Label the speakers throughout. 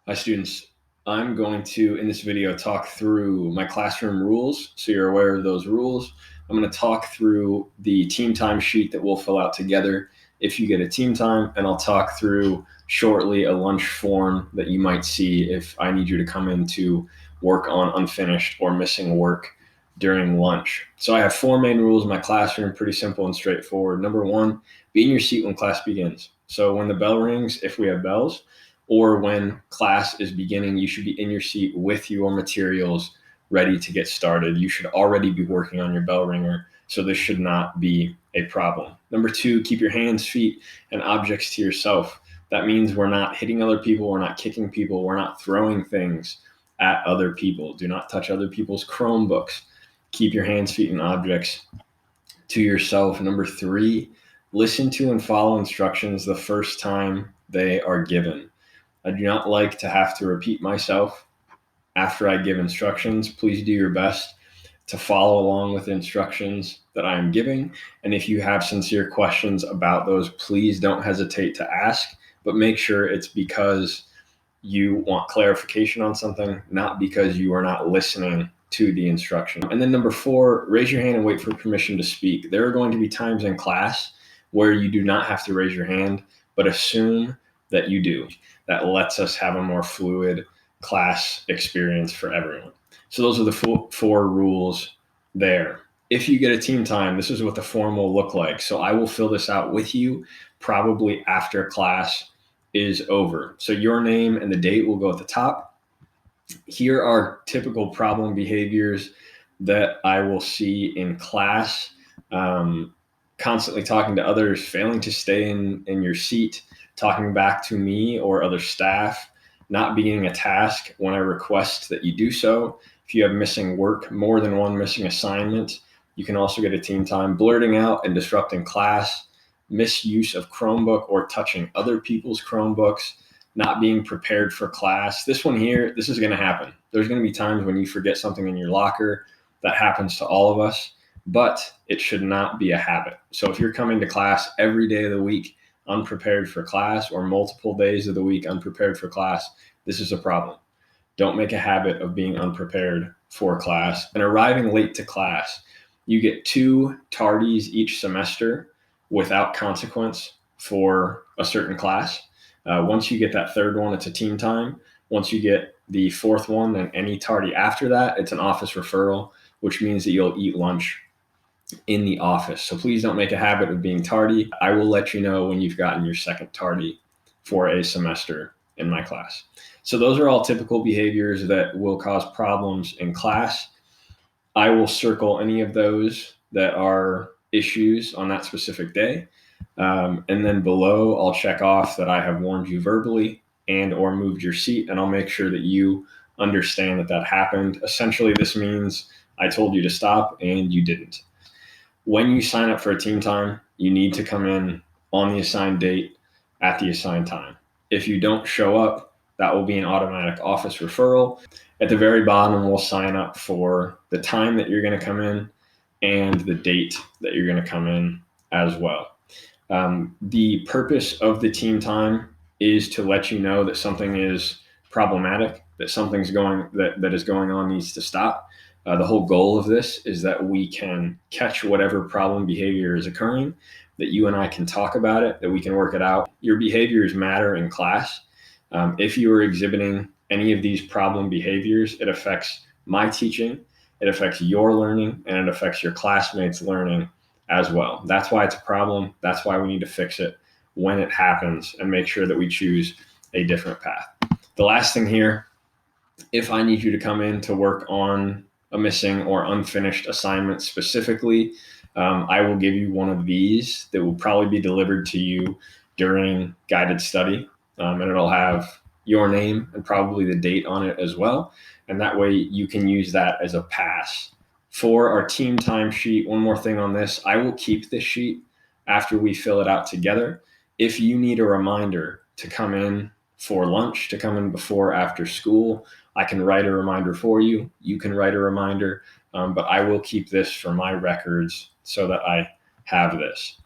Speaker 1: Hi students, I'm going to, in this video, talk through my classroom rules so you're aware of those rules. I'm going to talk through the team time sheet that we'll fill out together if you get a team time, and I'll talk through shortly a lunch form that you might see if I need you to come in to work on unfinished or missing work during lunch. So I have four main rules in my classroom, pretty simple and straightforward. Number one, be in your seat when class begins. So when the bell rings, if we have bells, or when class is beginning, you should be in your seat with your materials ready to get started. You should already be working on your bell ringer, so this should not be a problem. Number two, keep your hands, feet, and objects to yourself. That means we're not hitting other people, we're not kicking people, we're not throwing things at other people. Do not touch other people's Chromebooks. Keep your hands, feet, and objects to yourself. Number three, listen to and follow instructions the first time they are given. I do not like to have to repeat myself after I give instructions. Please do your best to follow along with the instructions that I am giving. And if you have sincere questions about those, please don't hesitate to ask, but make sure it's because you want clarification on something, not because you are not listening to the instruction. And then number four, raise your hand and wait for permission to speak. There are going to be times in class where you do not have to raise your hand, but assume that you do. That lets us have a more fluid class experience for everyone. So those are the four rules there. If you get a team time, this is what the form will look like. So I will fill this out with you probably after class is over. So your name and the date will go at the top. Here are typical problem behaviors that I will see in class. Constantly talking to others, failing to stay in your seat, talking back to me or other staff, not beginning a task when I request that you do so. If you have missing work, more than one missing assignment, you can also get a team time. Blurting out and disrupting class, misuse of Chromebook or touching other people's Chromebooks, not being prepared for class. This one here, this is going to happen. There's going to be times when you forget something in your locker. That happens to all of us, but it should not be a habit. So if you're coming to class every day of the week unprepared for class, or multiple days of the week unprepared for class, this is a problem. Don't make a habit of being unprepared for class. And arriving late to class, you get 2 tardies each semester without consequence for a certain class. Once you get that third one, it's a team time. Once you get the fourth one, then any tardy after that, it's an office referral, which means that you'll eat lunch in the office. So please don't make a habit of being tardy. I will let you know when you've gotten your second tardy for a semester in my class. So those are all typical behaviors that will cause problems in class. I will circle any of those that are issues on that specific day. And then below, I'll check off that I have warned you verbally and or moved your seat, and I'll make sure that you understand that that happened. Essentially, this means I told you to stop and you didn't. When you sign up for a team time, you need to come in on the assigned date at the assigned time. If you don't show up, that will be an automatic office referral. At the very bottom, we'll sign up for the time that you're going to come in and the date that you're going to come in as well. The purpose of the team time is to let you know that something is problematic, that something's that is going on needs to stop. The whole goal of this is that we can catch whatever problem behavior is occurring, that you and I can talk about it, that we can work it out. Your behaviors matter in class. If you are exhibiting any of these problem behaviors, it affects my teaching, it affects your learning, and it affects your classmates' learning as well. That's why it's a problem. That's why we need to fix it when it happens and make sure that we choose a different path. The last thing here, if I need you to come in to work on a missing or unfinished assignment specifically, I will give you one of these that will probably be delivered to you during guided study, and it'll have your name and probably the date on it as well. And that way you can use that as a pass. For our team time sheet, one more thing on this, I will keep this sheet after we fill it out together. If you need a reminder to come in for lunch, to come in before or after school, I can write a reminder for you. You can write a reminder, but I will keep this for my records so that I have this.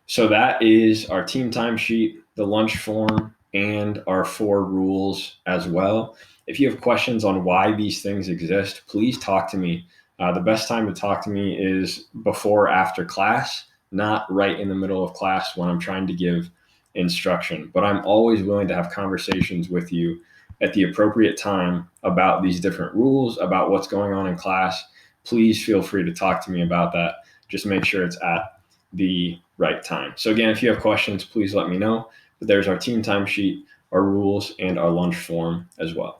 Speaker 1: So that is our team time sheet, the lunch form, and our 4 rules as well. If you have questions on why these things exist, please talk to me. The best time to talk to me is before or after class, not right in the middle of class when I'm trying to give instruction. But I'm always willing to have conversations with you at the appropriate time about these different rules, about what's going on in class. Please feel free to talk to me about that. Just make sure it's at the right time. So again, if you have questions, please let me know. But there's our team time sheet, our rules, and our lunch form as well.